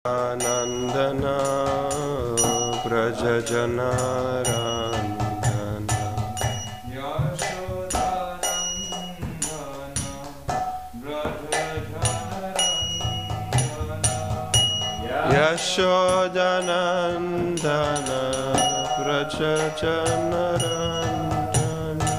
Nandana Brajajana Randana Yashodanandana Brajajana Randana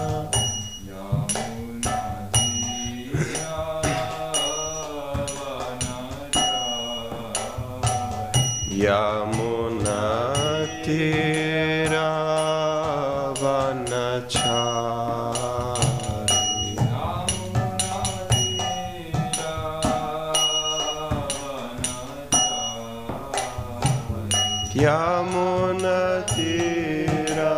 Yamunatira Vanachari Yamunatira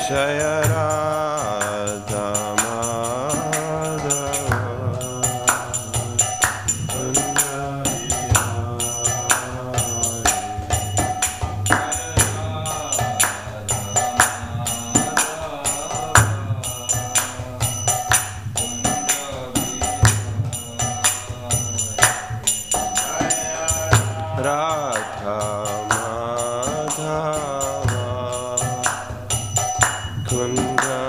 Jaya Radha Madhava Radha Madhava Kunda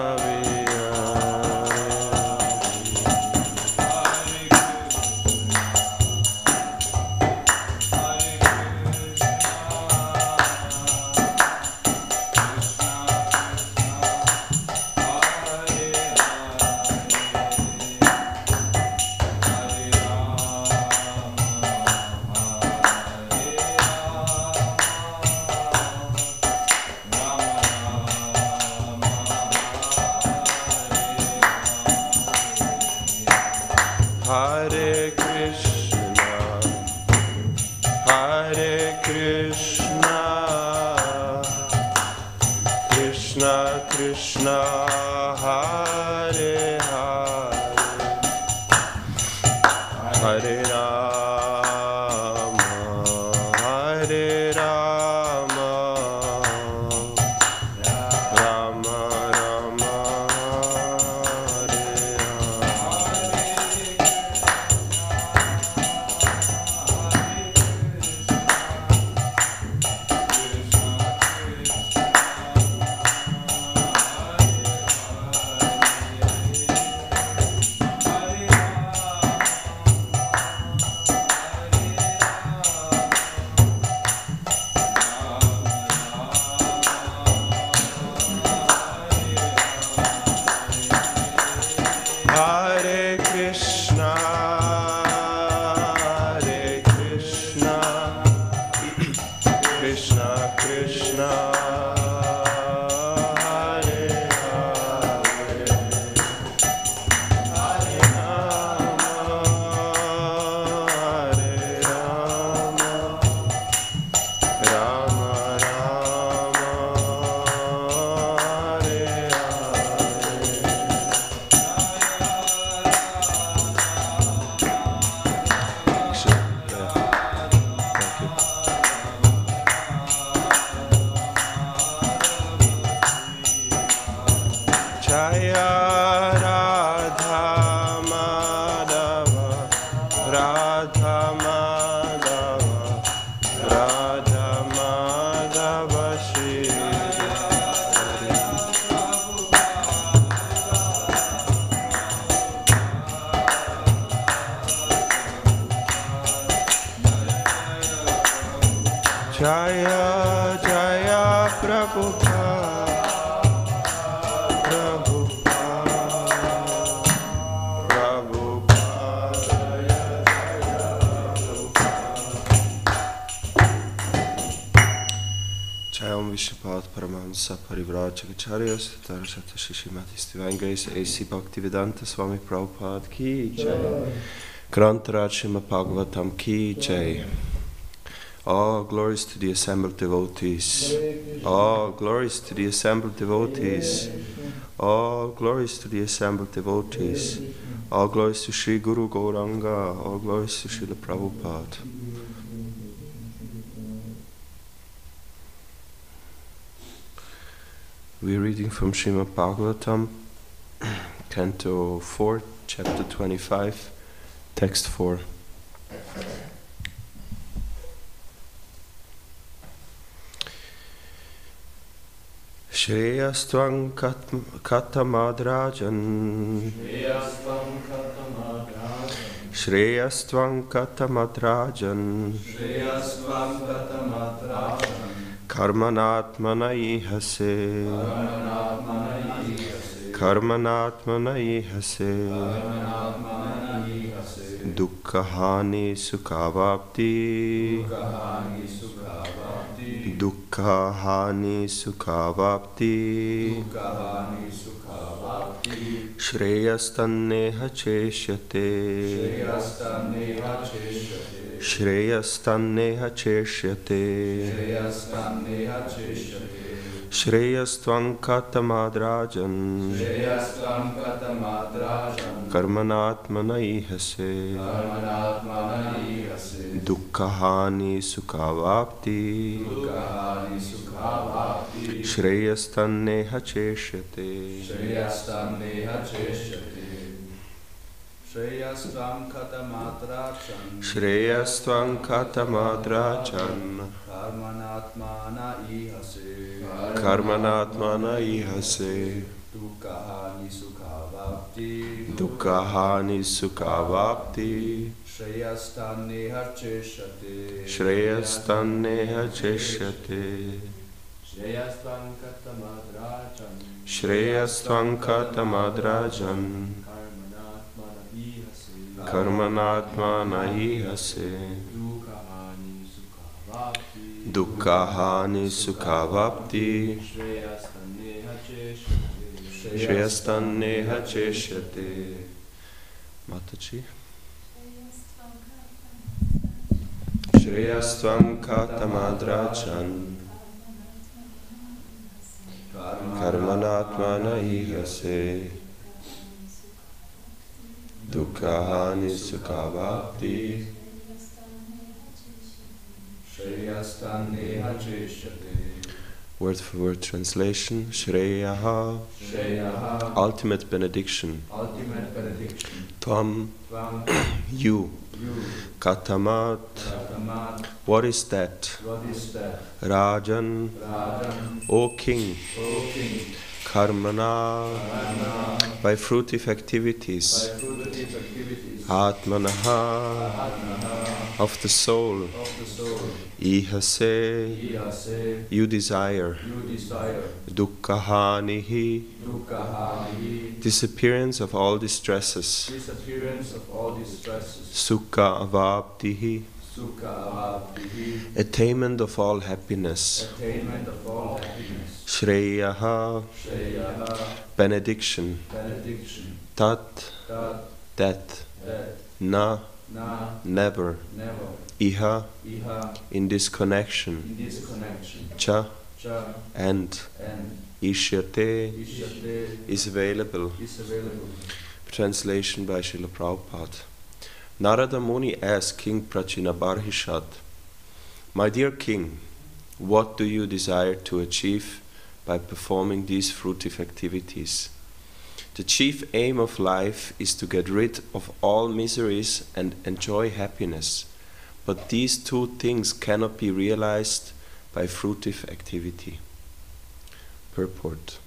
Hare Krishna, Hare Krishna, Krishna Krishna, Hare Hare, Hare Rama, Hare Rama, Rama Rama, Hare Hare Krishna, Hare Krishna, Krishna Krishna, Hare Hare, Hare Rama, Hare Rama, Rama Rama, Hare Jaya Radha Madhava, Radha Madhava, Radha Madhava Shri Jaya Jaya Prabhupada. Jayam Vishnupada Paramahansa Parivrajakacharyas Tarasata Shishimati Divine Grace A.C. Bhaktivedanta Swami Prabhupada Ki Jai Grantaraj Srimad Bhagavatam Ki Jai. All glories to the assembled devotees. All glories to the assembled devotees. All glories to the assembled devotees. All glories to Sri Guru Gauranga. All glories to Srila Prabhupada. We're reading from Srimad Bhagavatam, Canto 4, Chapter 25, Text 4. Shreyastvam katamadrajan Shreyastvam katamadrajan Karmanatmana ihase Karmanatmana ihase Dukkahani sukhavapti Dukkahani sukhavapti Shreyastanneha cheshyate Shreyastanneha cheshyate Shreyastvam katamadrajan Karmanatmana ihase Dukkahani sukhavapti Shreyastanneha cheshyate Shreyastvam katamadrajan Karmanatmana ihase Dukkahani sukhavapti Shreyastanneha cheshyate Shreyastvam katamadrajan Karmanatmana ihase Dukkahani sukhavapti Shreyastanneha cheshyate. Mataji. Shreyastvam katamadrajan Karmanatmana ihase Dukkahani sukhavapti Shreyastanneha cheshyate. Word for word translation. Shreyaha, ultimate benediction. Tvam, you. Katamat, what is that? Rajan, O king. Karmana, by fruitive activities. Atmanaha, of the soul. Ihase, you desire. Dukkahanihi, disappearance of all distresses. Sukha avaptihi, attainment of all happiness. Shreyaha, benediction. Tat, that. Na, never. Iha, in this connection. Cha, and. Ishyate, is available. Translation by Srila Prabhupada. Narada Muni asked King Prachinabarhishat, my dear king, what do you desire to achieve by performing these fruitive activities? The chief aim of life is to get rid of all miseries and enjoy happiness, but these two things cannot be realized by fruitive activity. Purport.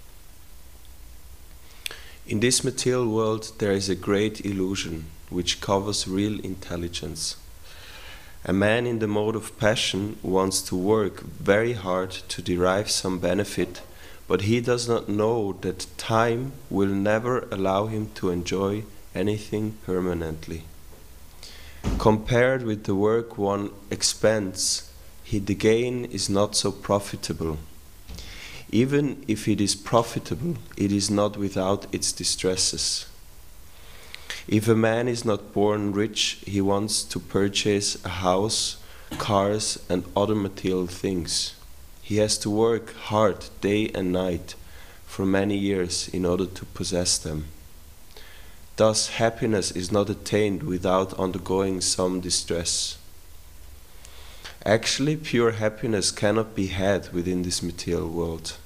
In this material world there is a great illusion which covers real intelligence. A man in the mode of passion wants to work very hard to derive some benefit, but he does not know that time will never allow him to enjoy anything permanently. Compared with the work one expends, the gain is not so profitable. Even if it is profitable, it is not without its distresses. If a man is not born rich, he wants to purchase a house, cars, and other material things. He has to work hard day and night for many years in order to possess them. Thus, happiness is not attained without undergoing some distress. Actually, pure happiness cannot be had within this material world.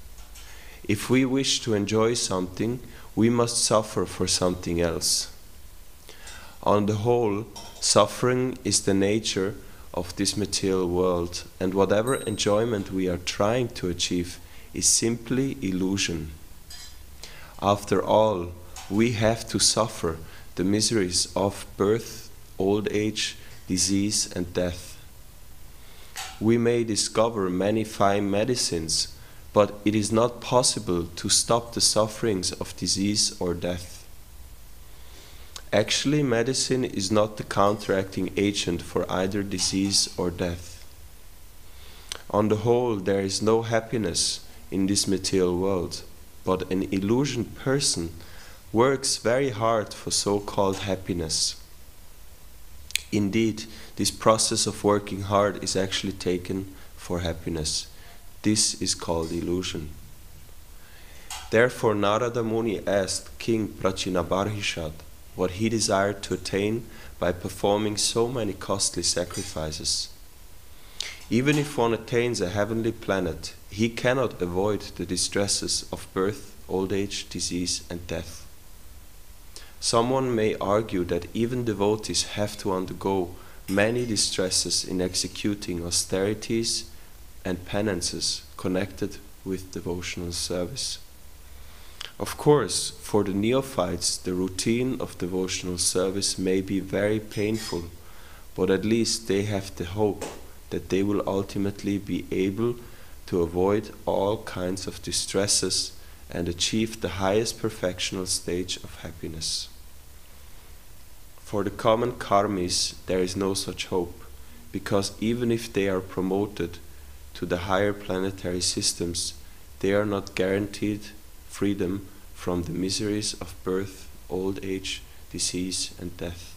If we wish to enjoy something, we must suffer for something else. On the whole, suffering is the nature of this material world, and whatever enjoyment we are trying to achieve is simply illusion. After all, we have to suffer the miseries of birth, old age, disease, and death. We may discover many fine medicines, but it is not possible to stop the sufferings of disease or death. Actually, medicine is not the counteracting agent for either disease or death. On the whole, there is no happiness in this material world, but an illusion person works very hard for so-called happiness. Indeed, this process of working hard is actually taken for happiness. This is called illusion. Therefore, Narada Muni asked King Prachinabarhishat what he desired to attain by performing so many costly sacrifices. Even if one attains a heavenly planet, he cannot avoid the distresses of birth, old age, disease, and death. Someone may argue that even devotees have to undergo many distresses in executing austerities and penances connected with devotional service. Of course, for the neophytes, the routine of devotional service may be very painful, but at least they have the hope that they will ultimately be able to avoid all kinds of distresses and achieve the highest perfectional stage of happiness. For the common karmis, there is no such hope, because even if they are promoted to the higher planetary systems, they are not guaranteed freedom from the miseries of birth, old age, disease, and death.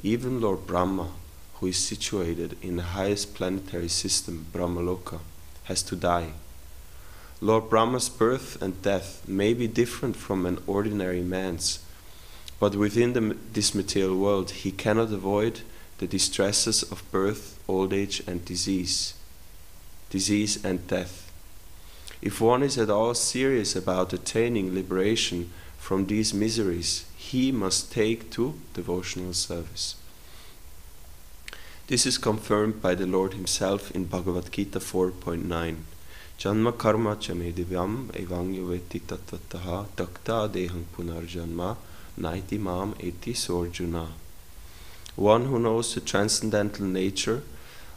Even Lord Brahma, who is situated in the highest planetary system, Brahmaloka, has to die. Lord Brahma's birth and death may be different from an ordinary man's, but within this material world he cannot avoid the distresses of birth, old age, and disease and death. If one is at all serious about attaining liberation from these miseries, he must take to devotional service. This is confirmed by the Lord himself in Bhagavad Gita 4.9. Janma karma chame divyam evangyo veti tattataha takta dehang punarjanma naiti mam eti sorjuna. One who knows the transcendental nature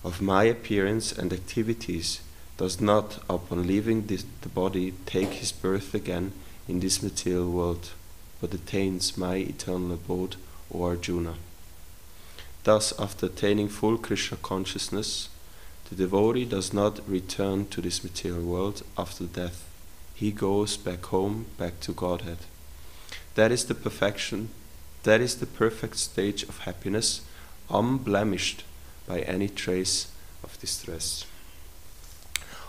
of my appearance and activities does not, upon leaving the body, take his birth again in this material world, but attains my eternal abode, O Arjuna. Thus, after attaining full Krishna consciousness, the devotee does not return to this material world after death. He goes back home, back to Godhead. That is the perfection, that is the perfect stage of happiness, unblemished by any trace of distress.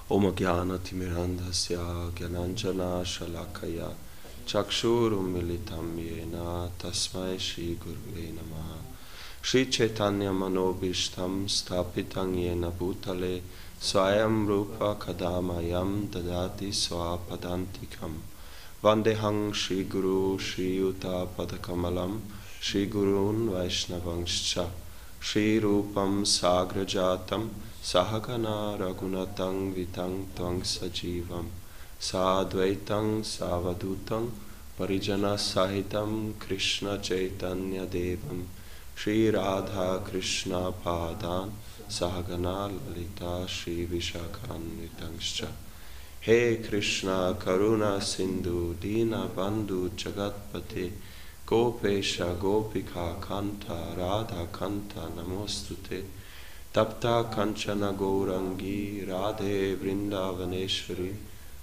Om Jnana Timirandhasya Gyananjana Shalakaya Chakshurum Militam Yena Tasmai Shri Gurve Namaha. Shri Chaitanya Manobishtam Stapitang Yena Bhutale Swayam Rupa Kadamayam Dadati Swapadantikam Vandehang Shri Guru Shri Yuta Padakamalam Shri Gurun Vaishnavangscha Shri Rupam Sagrajatam Sahagana Raghunatang Vitang Tvang Sajivam Sadvaitang Savadutang Parijana Sahitam Krishna Chaitanya Devam Shri Radha Krishna Padan Sahagana Lalita Shri Vishakhanvitangscha. He Krishna Karuna Sindhu Dina Bandhu Jagatpate Gopesha Gopika Kanta Radha Kanta Namostute Tapta Kanchana Gourangi Radhe Vrindavaneshwari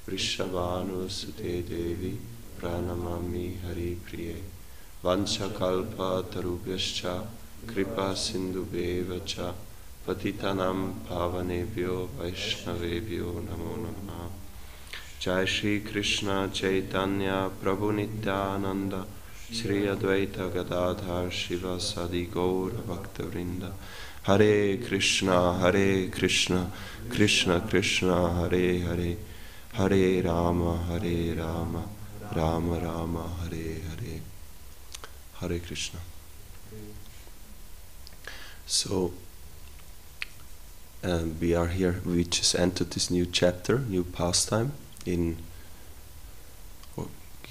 Vrishabhanu Sute Devi Pranamami Hari Priye Vanchakalpa Tarubhyascha Kripa Sindhubhevacha Patitanam Pavanebhyo Vaishnavebhyo Namo Namaha. Jai Shri Krishna Chaitanya Prabhu Nityananda Shri Advaita Gadadhar Shiva Sadi Gaura Bhakta Vrinda. Hare Krishna, Krishna Krishna, Hare Hare, Hare Rama, Rama Rama, Hare Hare. Hare Krishna. So, we are here, we just entered this new chapter, new pastime, in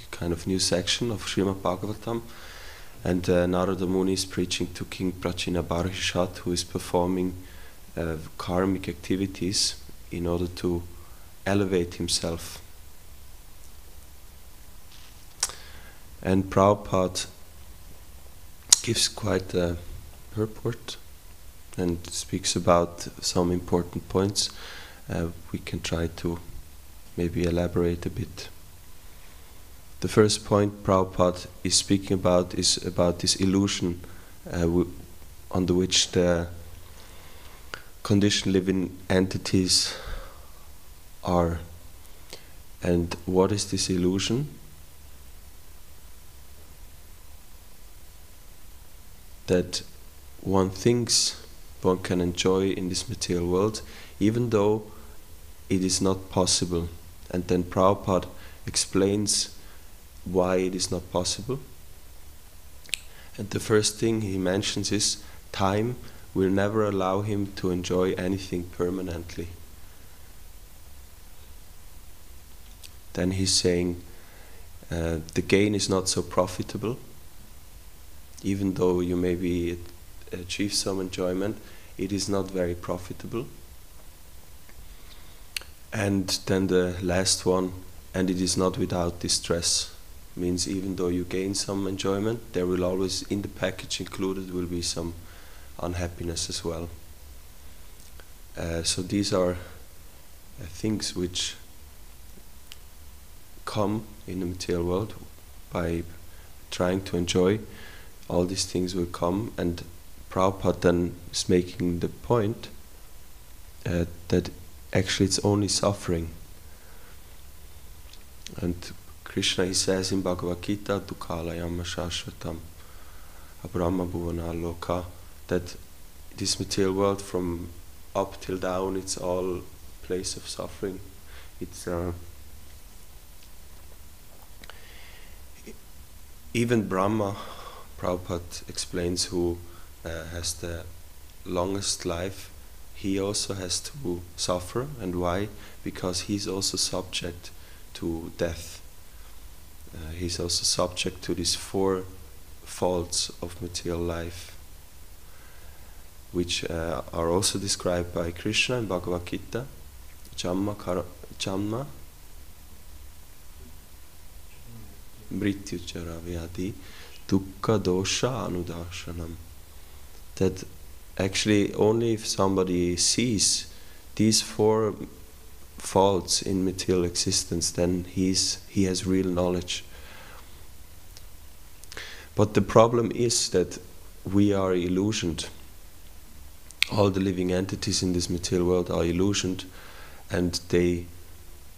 kind of new section of Srimad Bhagavatam. And Narada Muni is preaching to King Prachina Barhishat, who is performing karmic activities in order to elevate himself. And Prabhupada gives quite a purport and speaks about some important points. We can try to maybe elaborate a bit. The first point Prabhupada is speaking about is about this illusion under which the conditioned living entities are. And what is this illusion? That one thinks one can enjoy in this material world, even though it is not possible. And then Prabhupada explains why it is not possible. And the first thing he mentions is time will never allow him to enjoy anything permanently. Then he's saying the gain is not so profitable. Even though you maybe achieve some enjoyment, it is not very profitable. And then the last one, and it is not without distress. Means even though you gain some enjoyment, there will always, in the package included, will be some unhappiness as well. So these are things which come in the material world by trying to enjoy. All these things will come, and Prabhupada then is making the point that actually it's only suffering. And Krishna, he says in Bhagavad Gita, Dukhalayam Shashvatam Abrahma Bhuvana Loka, that this material world from up till down, it's all a place of suffering. It's even Brahma, Prabhupada explains, who has the longest life, he also has to suffer. And why? Because he's also subject to death. He's also subject to these 4 faults of material life, which are also described by Krishna in Bhagavad Gita. Janma, Mrityu Jara Vyadi, Dukkha Dosha Anudarshanam. That actually only if somebody sees these 4 faults in material existence, then he has real knowledge. But the problem is that we are illusioned. All the living entities in this material world are illusioned, and they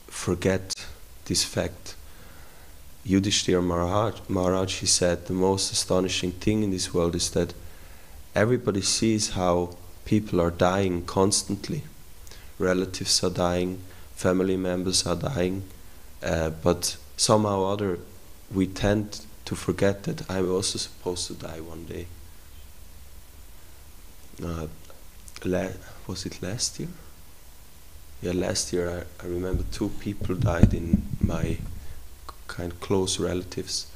forget this fact. Yudhishthira Maharaj, he said, the most astonishing thing in this world is that everybody sees how people are dying constantly. Relatives are dying, family members are dying, but somehow or other we tend to forget that I'm also supposed to die one day. Was it last year? Yeah, last year I remember 2 people died in my kind of close relatives,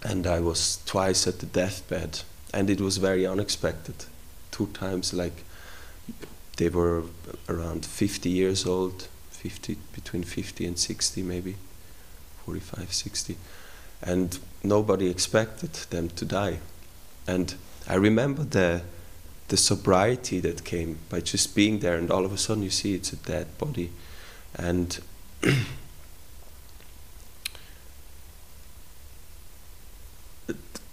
and I was twice at the deathbed, and it was very unexpected. 2 times, like they were around 50 years old, between 50 and 60 maybe, 45, 60, and nobody expected them to die. And I remember the sobriety that came by just being there, and all of a sudden you see it's a dead body. And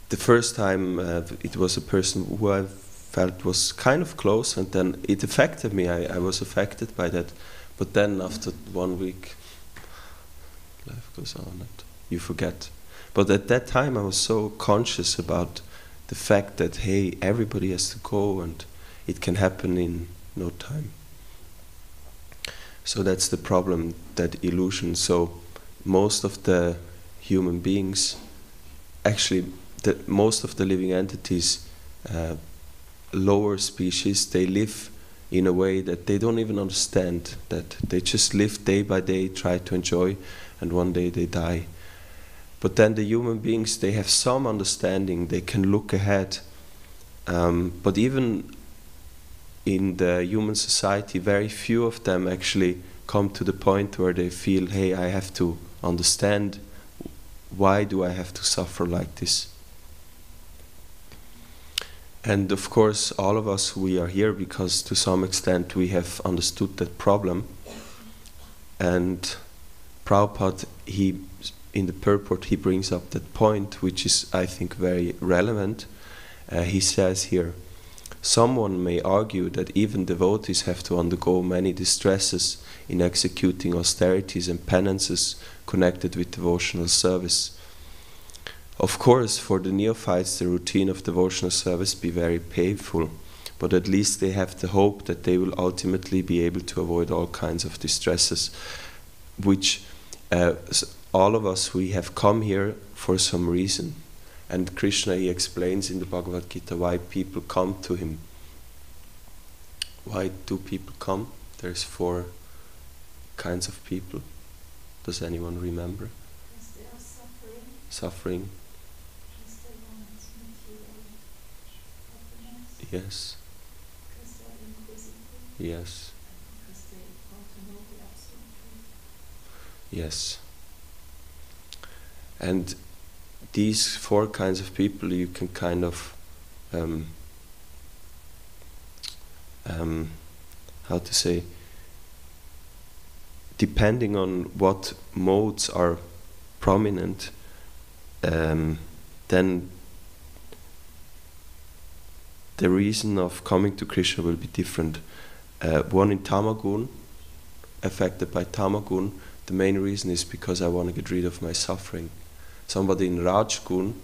the first time it was a person who I felt was kind of close, and then it affected me. I was affected by that. But then after 1 week, life goes on and you forget. But at that time I was so conscious about the fact that, hey, everybody has to go and it can happen in no time. So that's the problem, that illusion. So most of the human beings, actually most of the living entities, lower species, they live in a way that they don't even understand, that they just live day by day, try to enjoy, and one day they die. But then the human beings, they have some understanding, they can look ahead. But even in the human society, very few of them actually come to the point where they feel, hey, I have to understand, why do I have to suffer like this? And of course, all of us, we are here because to some extent we have understood that problem. And Prabhupada, in the purport, he brings up that point, which is, I think, very relevant. He says here, someone may argue that even devotees have to undergo many distresses in executing austerities and penances connected with devotional service. Of course, for the neophytes, the routine of devotional service be very painful, but at least they have the hope that they will ultimately be able to avoid all kinds of distresses, which all of us, we have come here for some reason. And Krishna, he explains in the Bhagavad Gita why people come to him. Why do people come? There's 4 kinds of people. Does anyone remember? Because they are suffering. Suffering. Because they want material happiness. Yes. Because they are inquisitive. Yes. Because they want to know the absolute truth. Yes. And these 4 kinds of people, you can kind of, how to say, depending on what modes are prominent, then the reason of coming to Krishna will be different. One in Tamagun, affected by Tamagun, the main reason is because I want to get rid of my suffering. Somebody in Rajgun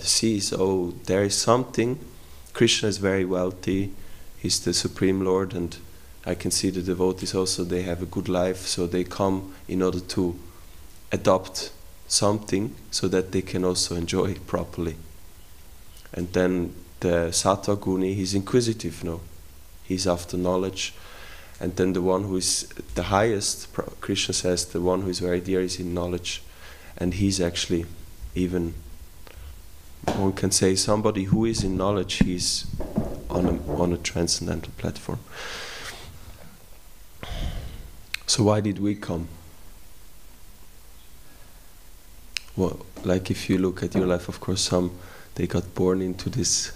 sees, oh, there is something, Krishna is very wealthy, he's the Supreme Lord, and I can see the devotees also, they have a good life, so they come in order to adopt something so that they can also enjoy it properly. And then the Sattva Guni, he's inquisitive, no? He's after knowledge. And then the one who is the highest, Krishna says, the one who is very dear is in knowledge. And he's actually even, one can say, somebody who is in knowledge, he's on a transcendental platform. So why did we come? Well, like if you look at your life, of course, some, they got born into this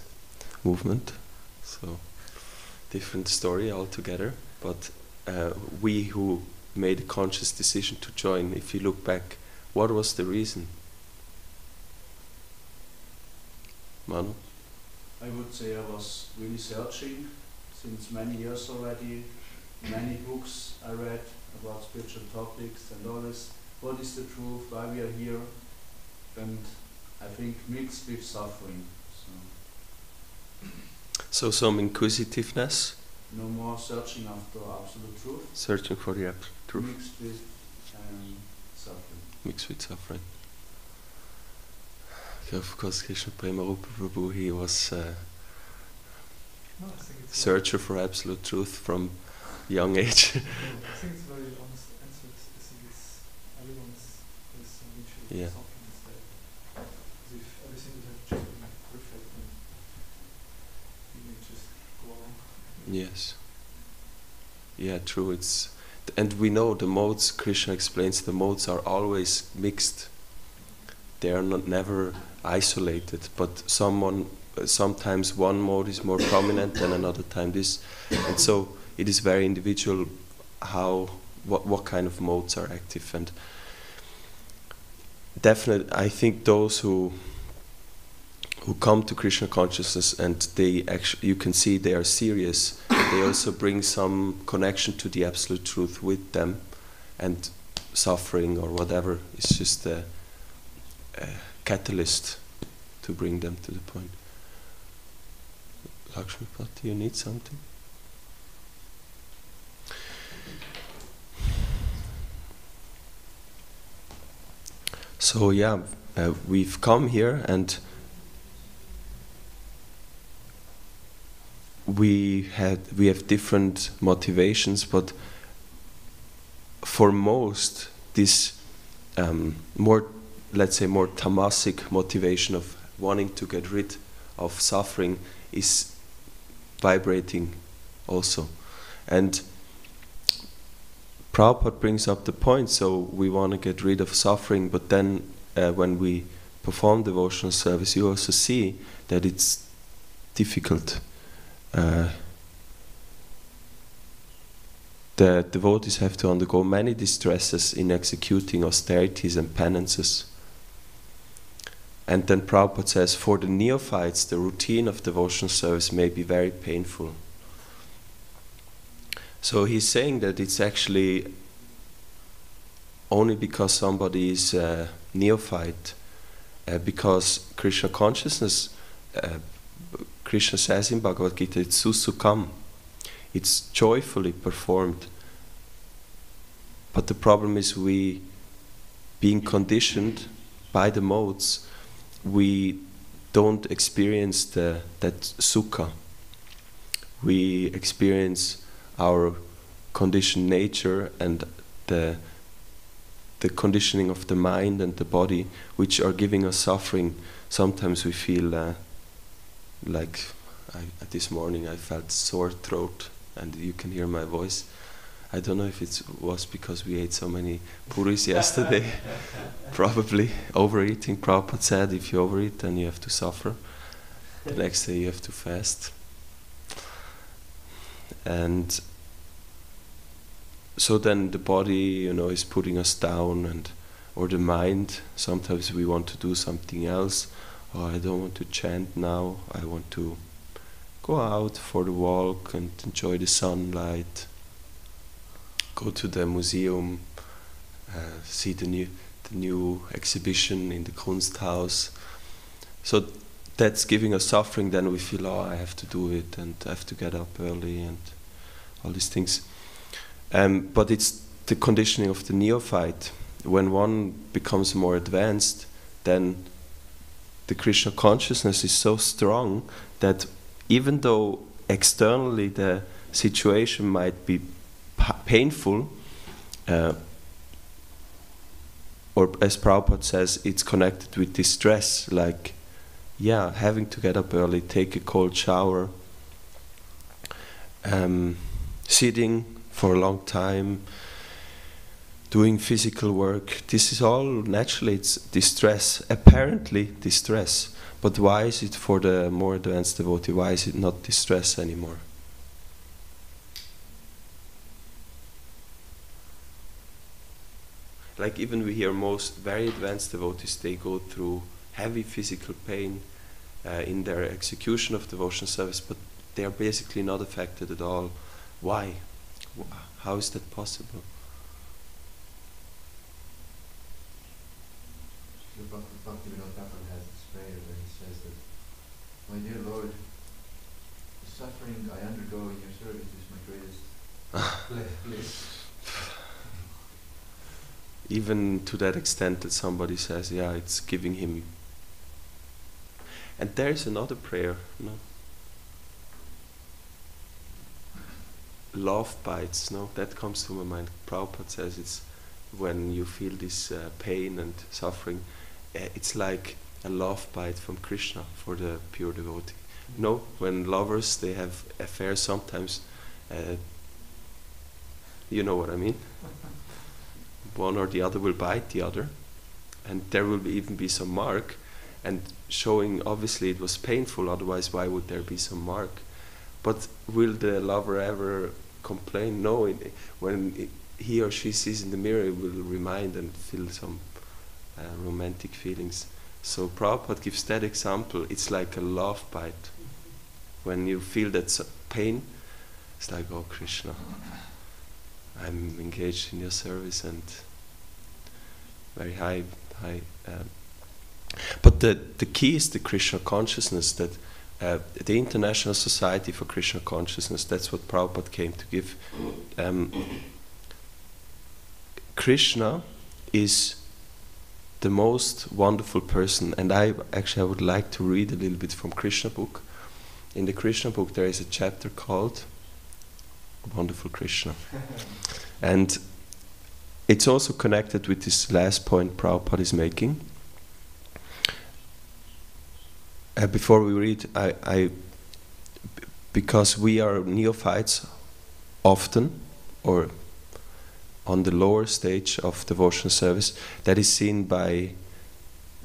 movement. So, different story altogether. But we who made a conscious decision to join, if you look back, what was the reason? Manu? I would say I was really searching since many years already. Many books I read about spiritual topics and all this. What is the truth? Why we are here? And I think mixed with suffering. So some inquisitiveness? No more searching after absolute truth. Searching for the absolute truth. Mixed with suffering. Mixed with suffering. Okay, of course, Krishna Premarupa Prabhu, he was searcher for absolute truth from young age. I think it's a very honest answer. I think it's everyone is mutually Yeah. suffering instead. Because if everything would have just been perfect, then you may just go along. Yes. Yeah, true. And we know the modes, Krishna explains, the modes are always mixed. They are not never isolated, but sometimes one mode is more prominent than another time this. And so it is very individual what kind of modes are active. And definitely, I think those who come to Krishna consciousness and they actually, you can see they are serious, they also bring some connection to the absolute truth with them, and suffering or whatever is just catalyst to bring them to the point. Lakshmipad, do you need something? So yeah, we've come here and we have different motivations, but for most, this more, let's say, more tamasic motivation of wanting to get rid of suffering is vibrating also. And Prabhupada brings up the point, so we want to get rid of suffering, but then when we perform devotional service, you also see that it's difficult. The devotees have to undergo many distresses in executing austerities and penances. And then Prabhupada says, for the neophytes, the routine of devotional service may be very painful. So he's saying that it's actually only because somebody is a neophyte, because Krishna consciousness, Krishna says in Bhagavad Gita, it's susukam, it's joyfully performed. But the problem is we, being conditioned by the modes, we don't experience that sukha. We experience our conditioned nature and the conditioning of the mind and the body, which are giving us suffering. Sometimes we feel like this morning I felt sore throat, and you can hear my voice. I don't know if it was because we ate so many puris yesterday. Probably overeating. Prabhupada said if you overeat, then you have to suffer. The next day you have to fast. And so then the body, is putting us down, and or the mind. Sometimes we want to do something else. Oh, I don't want to chant now. I want to go out for the walk and enjoy the sunlight. Go to the museum, see the new exhibition in the Kunsthaus. So that's giving us suffering. Then we feel, oh, I have to do it, and I have to get up early, and all these things. But it's the conditioning of the neophyte. When one becomes more advanced, then the Krishna consciousness is so strong that even though externally the situation might be painful, or as Prabhupada says, it's connected with distress, like, having to get up early, take a cold shower, sitting for a long time, doing physical work. This is all naturally, it's distress, apparently distress. But why is it for the more advanced devotee, why is it not distress anymore? Like even we hear most very advanced devotees, they go through heavy physical pain in their execution of devotional service, but they are basically not affected at all. Why? How is that possible? Bhaktivinoda Thakur has this prayer where he says that, my dear Lord, the suffering I undergo in your service is my greatest bliss. Even to that extent that somebody says, it's giving him. And there is another prayer, love bites, that comes to my mind. Prabhupada says it's when you feel this pain and suffering, it's like a love bite from Krishna for the pure devotee. When lovers, they have affairs sometimes, you know what I mean? One or the other will bite the other, and there will even be some mark, and showing obviously it was painful, otherwise why would there be some mark? But will the lover ever complain? No, when he or she sees in the mirror, it will remind and feel some romantic feelings. So Prabhupada gives that example. It's like a love bite. When you feel that pain, it's like, oh Krishna, I'm engaged in your service, and very high. But the key is the Krishna consciousness, that the International Society for Krishna Consciousness, that's what Prabhupada came to give. Krishna is the most wonderful person, and I would like to read a little bit from Krishna book. In the Krishna book there is a chapter called Wonderful Krishna. And it's also connected with this last point Prabhupada is making. Before we read, because we are neophytes often, or on the lower stage of devotional service, that is seen by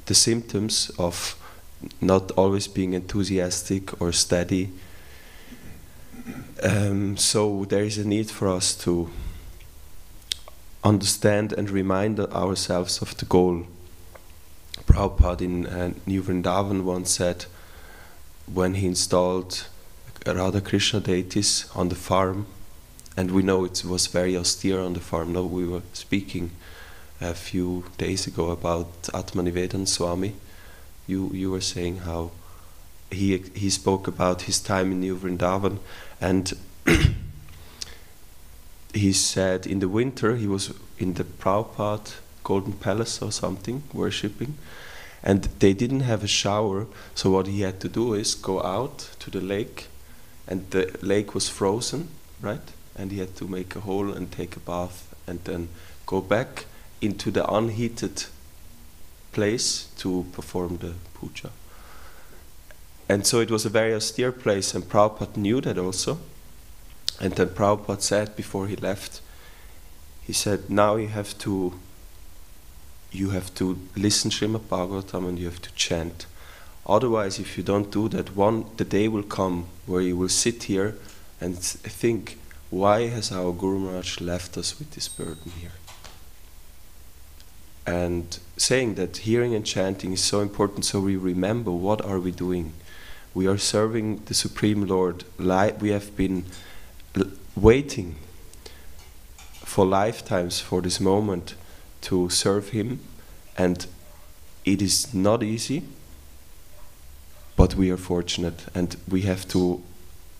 the symptoms of not always being enthusiastic or steady. So there is a need for us to understand and remind ourselves of the goal. Prabhupada in New Vrindavan once said, when he installed Radha Krishna deities on the farm, and we know it was very austere on the farm. No, we were speaking a few days ago about Atmanivedan Swami. You were saying how he spoke about his time in New Vrindavan, and he said in the winter he was in the Prabhupada Golden Palace or something, worshipping, and they didn't have a shower, so what he had to do is go out to the lake, and the lake was frozen, right? And he had to make a hole and take a bath and then go back into the unheated place to perform the puja. And so it was a very austere place, and Prabhupada knew that also. And then Prabhupada said before he left, he said, now you have to listen Srimad Bhagavatam and you have to chant. Otherwise, if you don't do that, the day will come where you will sit here and think, why has our Guru Maharaj left us with this burden here? And saying that hearing and chanting is so important, so we remember what are we doing. We are serving the Supreme Lord. We have been waiting for lifetimes for this moment to serve Him, and it is not easy, but we are fortunate, and we have to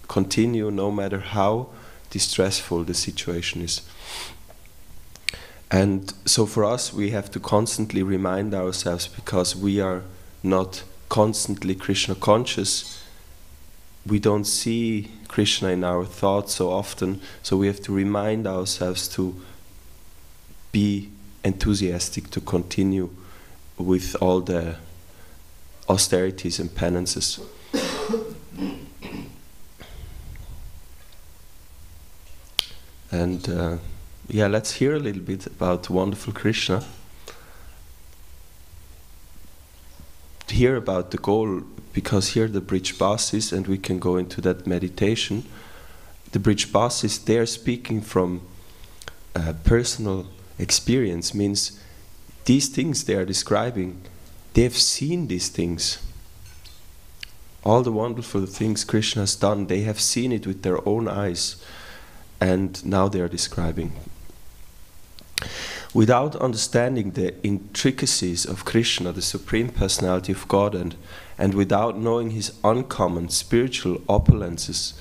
continue no matter how distressful the situation is. And so for us, we have to constantly remind ourselves, because we are not constantly Krishna conscious. We don't see Krishna in our thoughts so often, so we have to remind ourselves to be enthusiastic, to continue with all the austerities and penances. And let's hear a little bit about wonderful Krishna. Hear about the goal, because here the bridge basis, and we can go into that meditation. The bridge basis, they are speaking from personal experience, means these things they are describing, they have seen these things. All the wonderful things Krishna has done, they have seen it with their own eyes. And now they are describing. Without understanding the intricacies of Krishna, the Supreme Personality of God, and without knowing His uncommon spiritual opulences,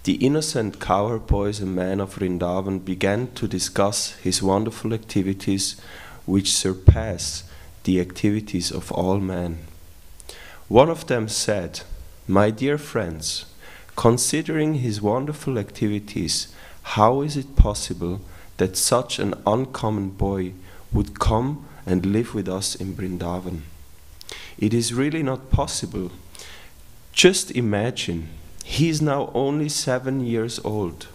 the innocent cowherd boys and men of Vrindavan began to discuss His wonderful activities, which surpass the activities of all men. One of them said, "My dear friends, considering His wonderful activities, how is it possible that such an uncommon boy would come and live with us in Vrindavan? It is really not possible. Just imagine, he is now only 7 years old.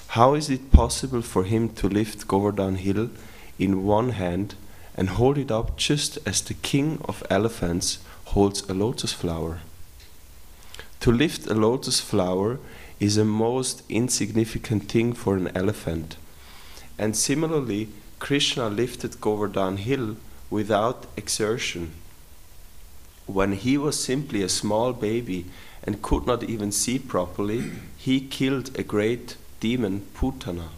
How is it possible for him to lift Govardhan Hill in one hand and hold it up just as the king of elephants holds a lotus flower? To lift a lotus flower is a most insignificant thing for an elephant. And similarly, Krishna lifted Govardhan Hill without exertion. When he was simply a small baby and could not even see properly, he killed a great demon, Putana.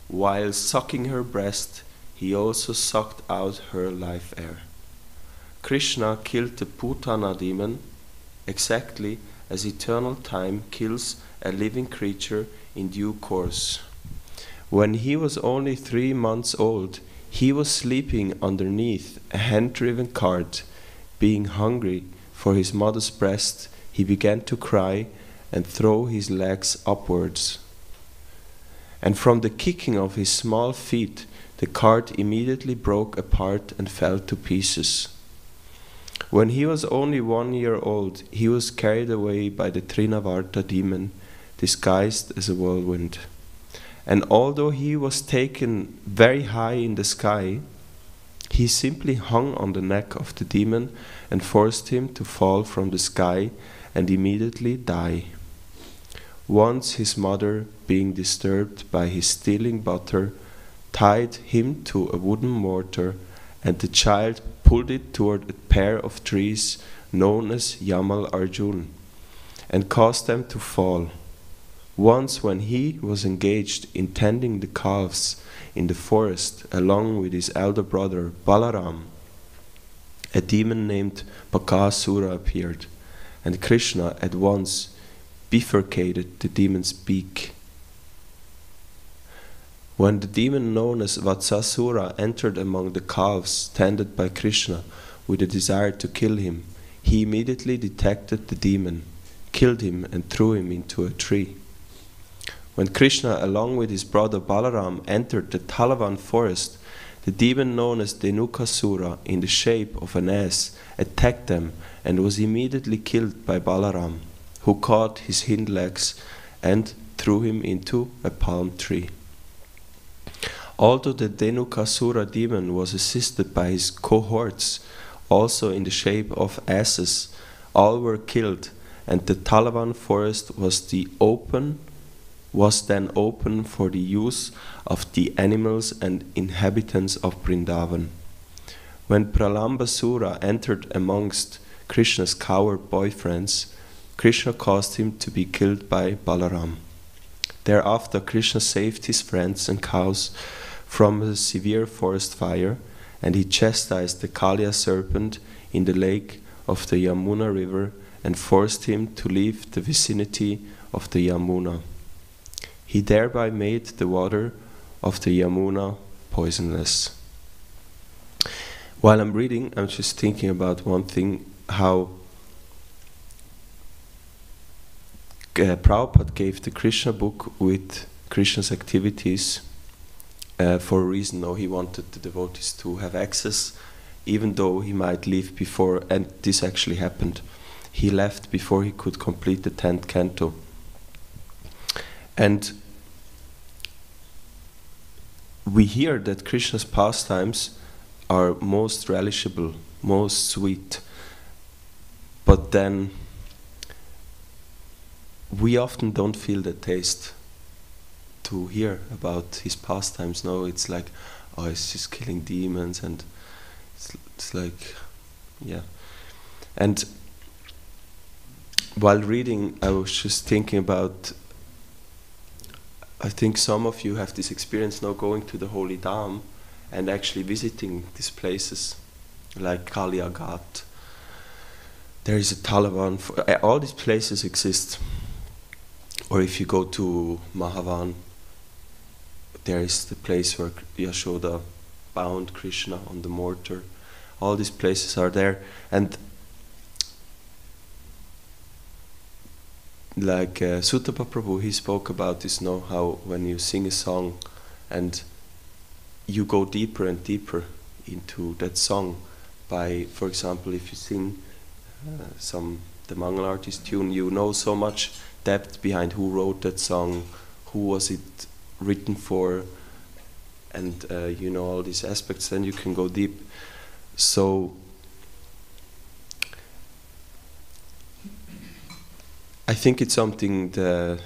While sucking her breast, he also sucked out her life air. Krishna killed the Putana demon exactly as eternal time kills a living creature in due course. When he was only 3 months old, he was sleeping underneath a hand-driven cart. Being hungry for his mother's breast, he began to cry and throw his legs upwards. And from the kicking of his small feet, the cart immediately broke apart and fell to pieces. When he was only 1 year old, he was carried away by the Trinavarta demon, disguised as a whirlwind. And although he was taken very high in the sky, he simply hung on the neck of the demon and forced him to fall from the sky and immediately die. Once his mother, being disturbed by his stealing butter, tied him to a wooden mortar, and the child pulled it toward a pair of trees known as Yamal Arjun, and caused them to fall. Once when he was engaged in tending the calves in the forest along with his elder brother Balaram, a demon named Bakasura appeared, and Krishna at once bifurcated the demon's beak. When the demon known as Vatsasura entered among the calves tended by Krishna with a desire to kill him, he immediately detected the demon, killed him and threw him into a tree. When Krishna along with his brother Balaram entered the Talavan forest, the demon known as Dhenukasura in the shape of an ass attacked them and was immediately killed by Balaram, who caught his hind legs and threw him into a palm tree. Although the Dhenukasura demon was assisted by his cohorts, also in the shape of asses, all were killed, and the Talavan forest was then open for the use of the animals and inhabitants of Vrindavan. When Pralambasura entered amongst Krishna's coward boyfriends, Krishna caused him to be killed by Balaram. Thereafter Krishna saved his friends and cows from a severe forest fire, and he chastised the Kaliya serpent in the lake of the Yamuna river and forced him to leave the vicinity of the Yamuna. He thereby made the water of the Yamuna poisonless. While I'm reading, I'm just thinking about one thing, how Prabhupada gave the Krishna book with Krishna's activities for a reason. No, he wanted the devotees to have access, even though he might leave before, and this actually happened. He left before he could complete the 10th canto. And we hear that Krishna's pastimes are most relishable, most sweet, but then we often don't feel the taste to hear about his pastimes. No, it's like, oh, it's just killing demons, and it's like, yeah. And while reading, I was just thinking about, I think some of you have this experience now going to the Holy Dham and actually visiting these places like Kaliya Ghat. There is a Talavan, all these places exist. Or if you go to Mahavan, there is the place where Yashoda bound Krishna on the mortar. All these places are there, and like Sutapa Prabhu, he spoke about this, know how when you sing a song and you go deeper and deeper into that song by, for example, if you sing the Mangal Artist tune, you know so much depth behind who wrote that song, who was it written for, and you know all these aspects, then you can go deep. So I think it's something the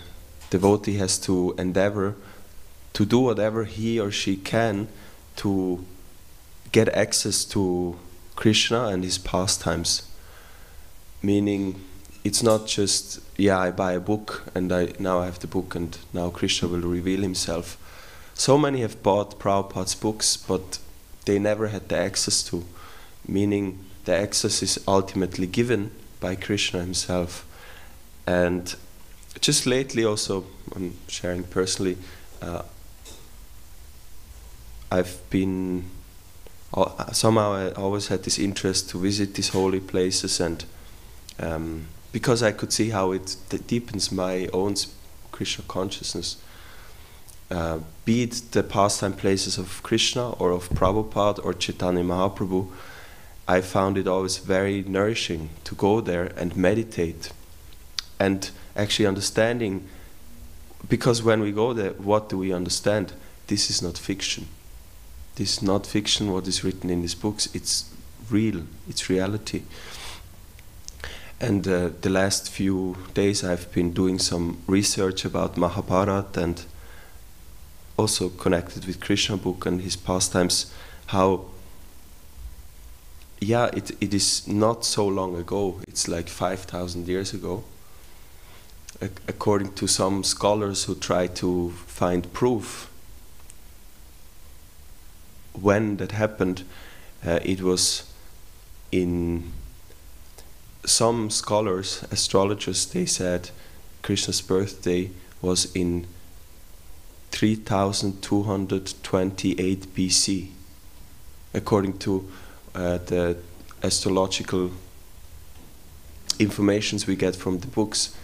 devotee has to endeavor to do whatever he or she can to get access to Krishna and his pastimes. Meaning, it's not just, yeah, I buy a book and now I have the book and now Krishna will reveal himself. So many have bought Prabhupada's books, but they never had the access to. Meaning, the access is ultimately given by Krishna himself. And just lately also, I'm sharing personally, I've been, somehow I always had this interest to visit these holy places, and because I could see how it deepens my own Krishna consciousness. Be it the pastime places of Krishna or of Prabhupada or Chaitanya Mahaprabhu, I found it always very nourishing to go there and meditate and actually understanding, because when we go there, what do we understand? This is not fiction. This is not fiction, what is written in these books. It's real, it's reality. And the last few days I've been doing some research about Mahabharata, and also connected with Krishna book and his pastimes, how it is not so long ago, it's like 5,000 years ago. According to some scholars who try to find proof when that happened, it was in some scholars, astrologers, they said Krishna's birthday was in 3228 BC, according to the astrological informations we get from the books.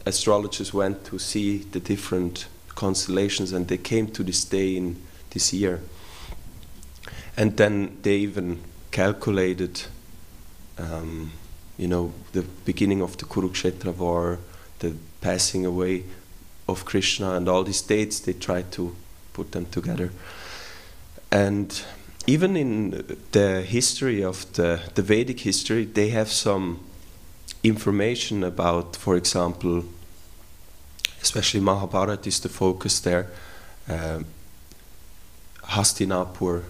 Astrologers went to see the different constellations, and they came to this day in this year. And then they even calculated, the beginning of the Kurukshetra war, the passing away of Krishna, and all these dates, they tried to put them together. And even in the history of the Vedic history, they have some information about, for example, especially Mahabharata is the focus there, Hastinapur,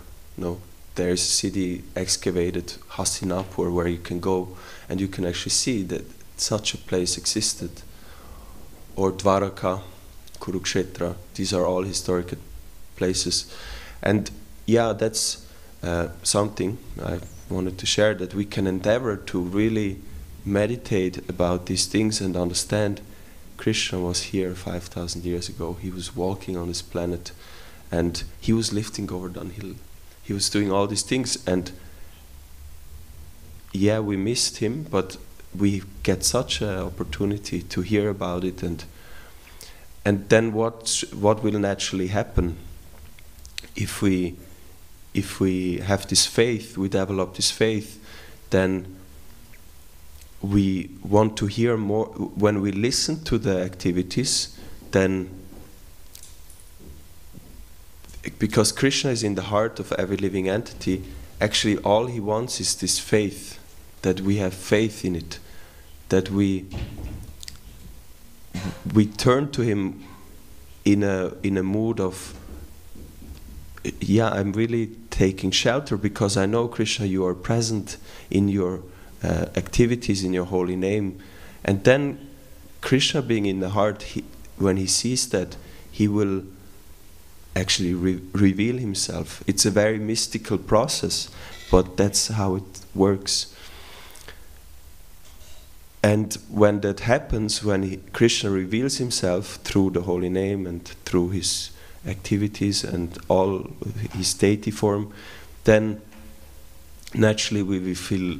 there's a city excavated, Hastinapur, where you can go and you can actually see that such a place existed. Or Dwaraka, Kurukshetra, these are all historical places. And that's something I wanted to share, that we can endeavor to really meditate about these things and understand Krishna was here 5,000 years ago. He was walking on this planet, and he was lifting Govardhan Hill. He was doing all these things, and we missed him, but we get such an opportunity to hear about it, and then what will naturally happen if we have this faith, we develop this faith, then we want to hear more. When we listen to the activities, then because Krishna is in the heart of every living entity, actually all he wants is this faith, that we have faith in it, that we turn to him in a mood of, I'm really taking shelter because I know, Krishna, you are present in your activities, in your holy name. And then Krishna being in the heart, when he sees that, he will actually reveal himself. It's a very mystical process, but that's how it works. And when that happens, when Krishna reveals himself through the holy name and through his activities and all his deity form, then naturally we will feel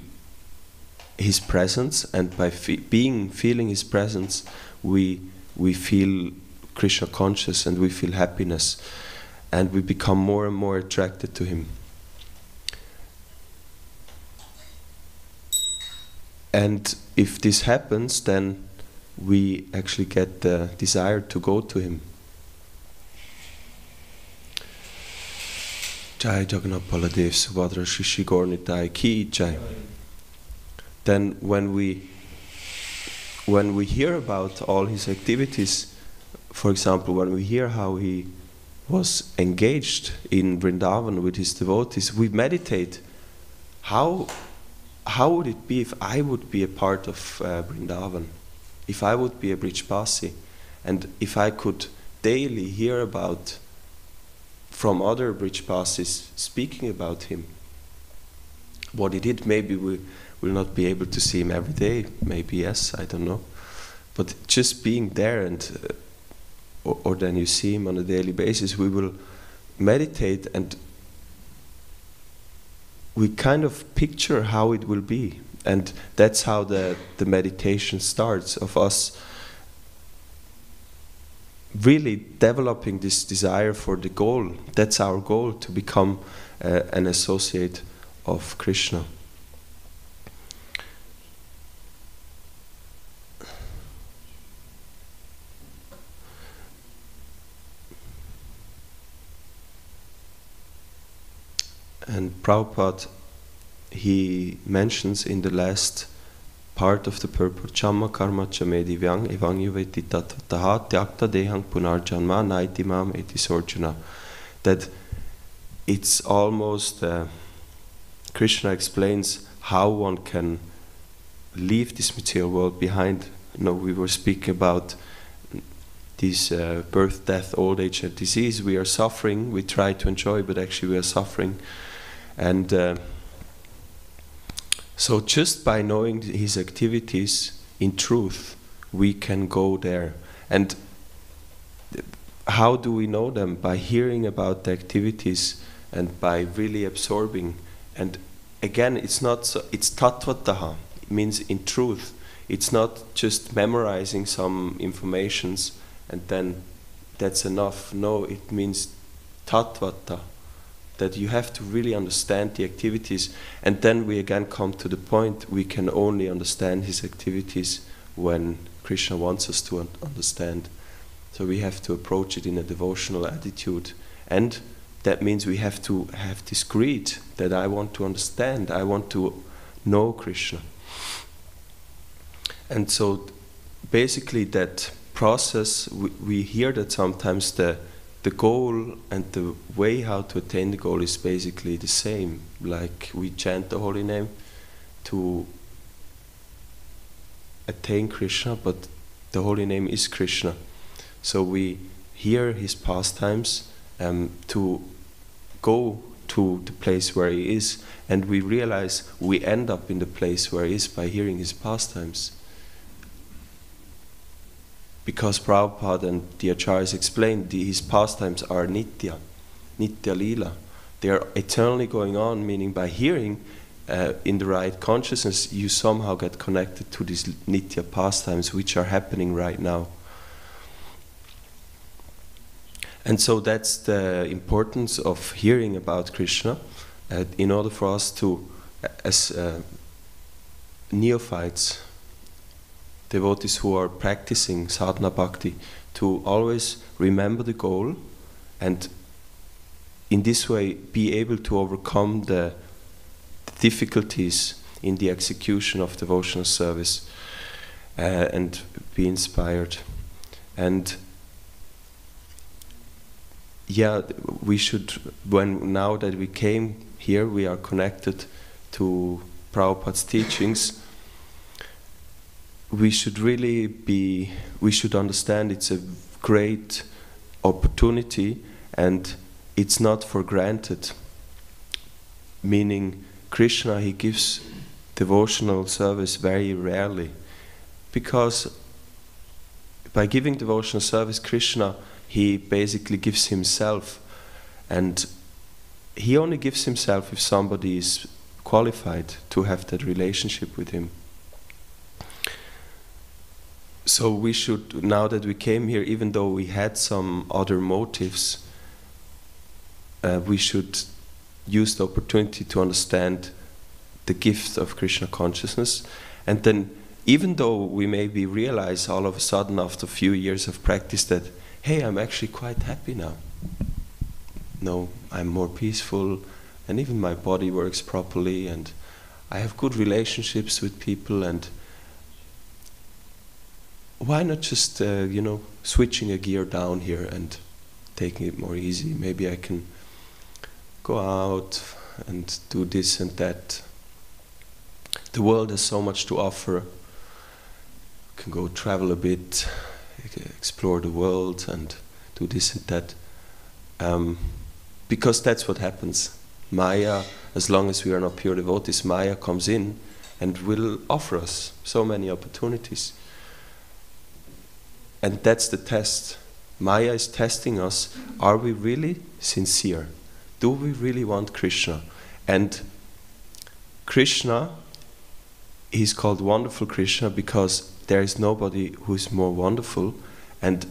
his presence, and by feeling his presence, we feel Krishna conscious, and we feel happiness, and we become more and more attracted to him. And if this happens, then we actually get the desire to go to him. Jai Jagannath Baladev Subhadra Shishi Gaurnitai Ki Jai. Then when we hear about all his activities, for example, when we hear how he was engaged in Vrindavan with his devotees, we meditate. How would it be if I would be a part of Vrindavan? If I would be a Brijpasi, and if I could daily hear about from other Brijpasis speaking about him, what he did. Maybe we will not be able to see him every day. Maybe yes, I don't know. But just being there, and or then you see him on a daily basis, we will meditate, and we kind of picture how it will be. And that's how the meditation starts, of us really developing this desire for the goal. That's our goal, to become an associate of Krishna. And Prabhupada, he mentions in the last part of the purport, Chamma karma chame divyang evang yuveti tattataha tyakta dehang punarjanma naiti mam eti sorjuna. That it's almost, Krishna explains how one can leave this material world behind. You know, we were speaking about this birth, death, old age and disease. We are suffering, we try to enjoy, but actually we are suffering. And so just by knowing his activities in truth, we can go there. And how do we know them? By hearing about the activities and by really absorbing. And again, it's not so, it's tattvataha. It means in truth. It's not just memorizing some informations and then that's enough. No, it means tattvata. That you have to really understand the activities, and then we again come to the point, we can only understand his activities when Krishna wants us to understand. So we have to approach it in a devotional attitude, and that means we have to have this greed that I want to understand, I want to know Krishna. And so basically that process, we hear that sometimes the goal and the way how to attain the goal is basically the same. Like we chant the holy name to attain Krishna, but the holy name is Krishna. So we hear his pastimes to go to the place where he is, and we realize we end up in the place where he is by hearing his pastimes. Because Prabhupada and the Acharyas explained, his pastimes are nitya, nitya lila. They are eternally going on, meaning by hearing in the right consciousness, you somehow get connected to these nitya pastimes which are happening right now. And so that's the importance of hearing about Krishna in order for us to, as neophytes, devotees who are practicing sadhana bhakti, to always remember the goal and in this way be able to overcome the difficulties in the execution of devotional service and be inspired. And yeah, we should, now that we came here, we are connected to Prabhupada's teachings, we should really we should understand it's a great opportunity and it's not for granted. Meaning Krishna, he gives devotional service very rarely. Because by giving devotional service, Krishna, he basically gives himself. And he only gives himself if somebody is qualified to have that relationship with him. So we should, now that we came here, even though we had some other motives, we should use the opportunity to understand the gift of Krishna consciousness. And then, even though we maybe realize all of a sudden after a few years of practice that, hey, I'm actually quite happy now. No, I'm more peaceful, and even my body works properly, and I have good relationships with people, and why not just, switching a gear down here and taking it more easy? Maybe I can go out and do this and that. The world has so much to offer. You can go travel a bit, explore the world and do this and that. Because that's what happens. Maya, as long as we are not pure devotees, Maya comes in and will offer us so many opportunities. And that's the test. Maya is testing us. Are we really sincere? Do we really want Krishna? And Krishna, he's called Wonderful Krishna because there is nobody who is more wonderful, and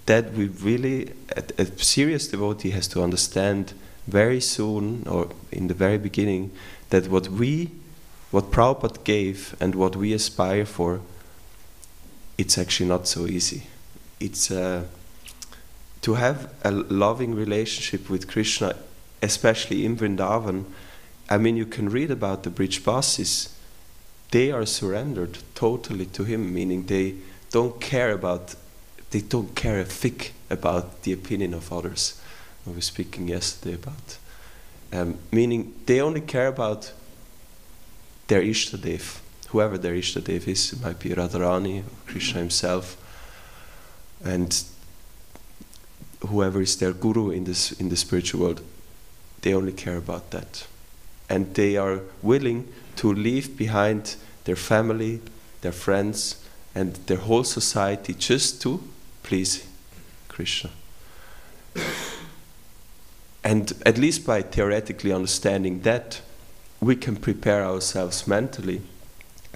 that we really, a serious devotee has to understand very soon, or in the very beginning, that what Prabhupada gave and what we aspire for, it's actually not so easy. It's to have a loving relationship with Krishna, especially in Vrindavan. I mean, you can read about the Brijbasis. They are surrendered totally to him, meaning they don't care a fig about the opinion of others. I was speaking yesterday about, meaning they only care about their Ishtadev, whoever their Ishtadev is. It might be Radharani, or Krishna himself, and whoever is their guru in the spiritual world. They only care about that. And they are willing to leave behind their family, their friends, and their whole society just to please Krishna. And at least by theoretically understanding that, we can prepare ourselves mentally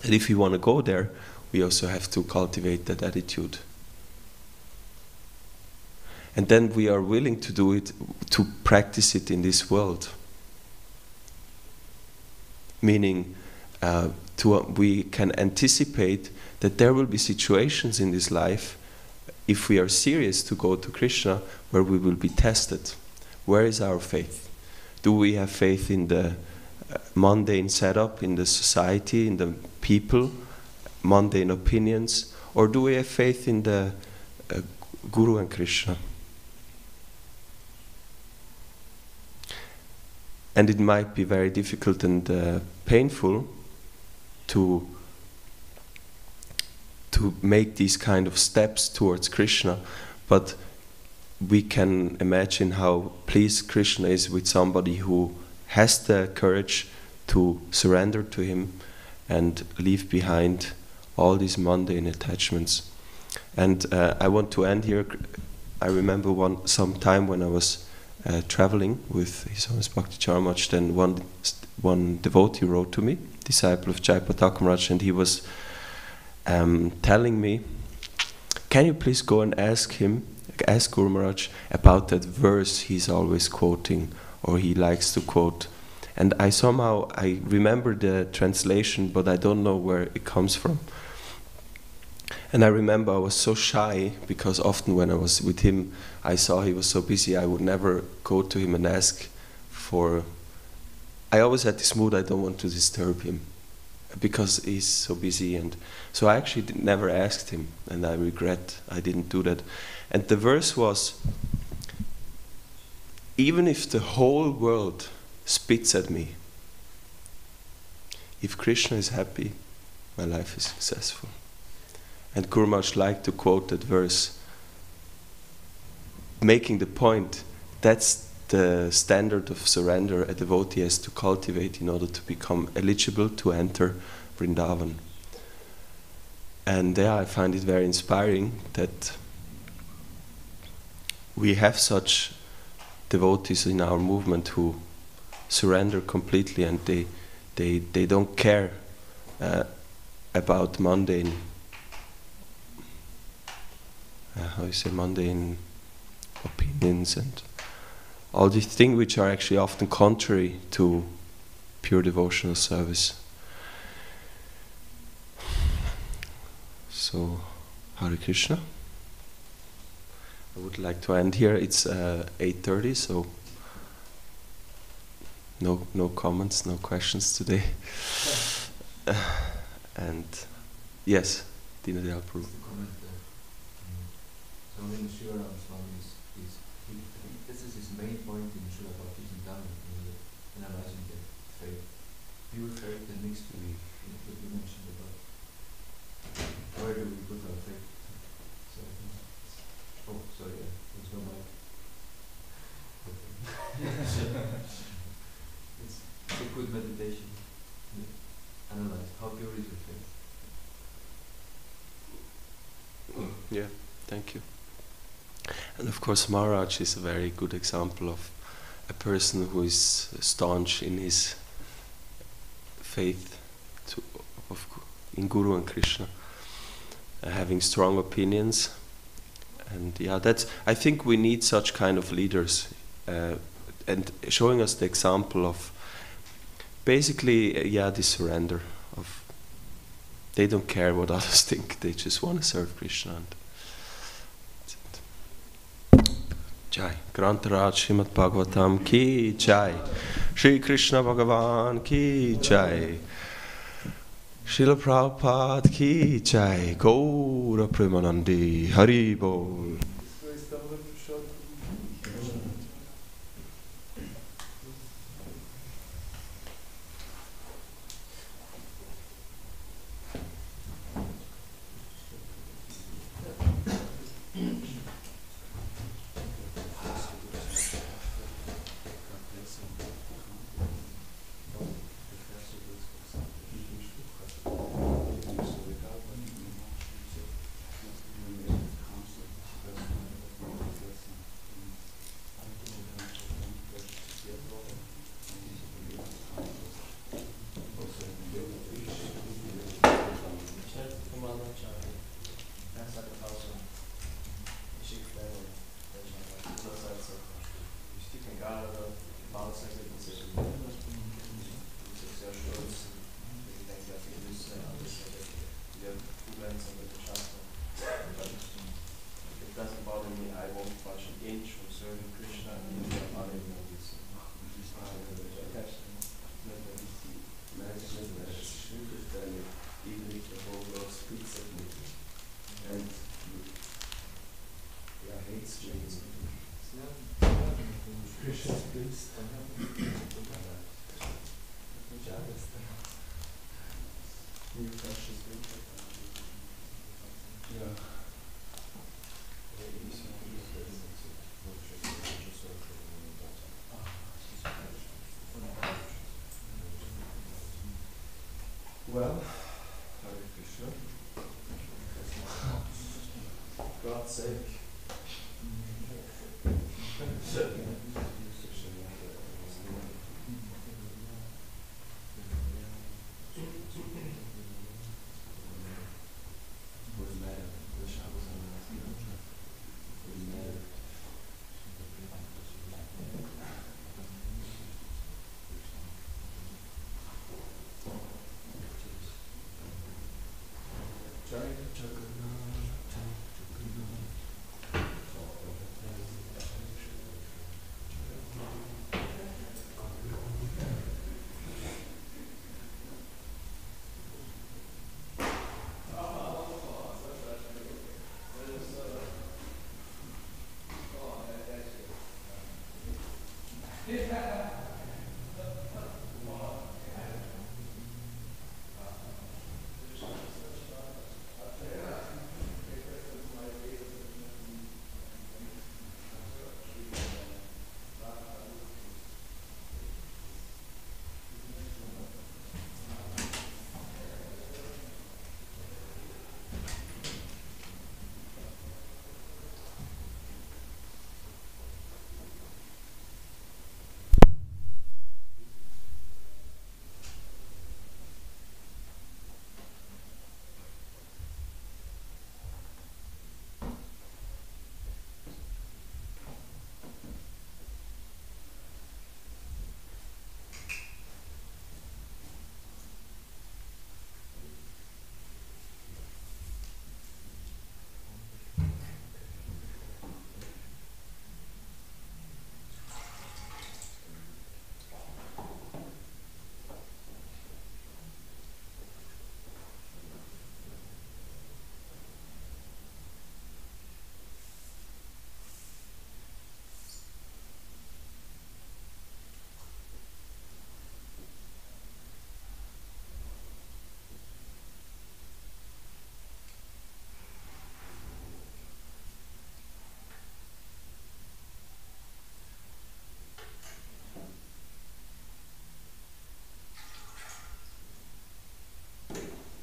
that if we want to go there, we also have to cultivate that attitude. And then we are willing to do it, to practice it in this world. Meaning, we can anticipate that there will be situations in this life, if we are serious to go to Krishna, where we will be tested. Where is our faith? Do we have faith in the mundane setup, in the society, in the people, mundane opinions, or do we have faith in the Guru and Krishna? And it might be very difficult and painful to make these kind of steps towards Krishna, but we can imagine how pleased Krishna is with somebody who has the courage to surrender to him and leave behind all these mundane attachments. And I want to end here. I remember some time when I was traveling with His Holiness Bhakti Charmach, then one devotee wrote to me, disciple of Jayapataka Maharaj, and he was telling me, can you please go and ask Guru Maharaj about that verse he's always quoting, or he likes to quote. And I remember the translation, but I don't know where it comes from. And I remember I was so shy, because often when I was with him, I saw he was so busy, I would never go to him and ask for... I always had this mood, I don't want to disturb him, because he's so busy. And so I actually never asked him, and I regret I didn't do that. And the verse was, even if the whole world spits at me, if Krishna is happy, my life is successful. And Guru Maharaj liked to quote that verse, making the point that's the standard of surrender a devotee has to cultivate in order to become eligible to enter Vrindavan. And there I find it very inspiring that we have such devotees in our movement who surrender completely, and they don't care about mundane mundane opinions and all these things which are actually often contrary to pure devotional service. So, Hare Krishna. I would like to end here. It's 8:30, so no comments, no questions today. And yes, Dina Dayal Prabhu. So in Shivaram Swami this is his main point in Srila Bhakti Down, analyzing the faith, pure faith and mixed belief that we mentioned about. Where do we put our faith? So, oh, sorry, there's no mic. good meditation. Analyze how pure is your faith. Yeah, thank you. And of course, Maharaj is a very good example of a person who is staunch in his faith in Guru and Krishna, having strong opinions. And yeah, I think we need such kind of leaders, and showing us the example of basically, the surrender of they don't care what others think; they just want to serve Krishna. And that's it. Jai Grantaraj Srimad Bhagavatam ki Jai, Shri Krishna Bhagavan ki Jai, Srila Prabhupada ki Jai, Gaura Premanandi Hari Bol. Well, Hare Krishna. For God's sake. Yeah.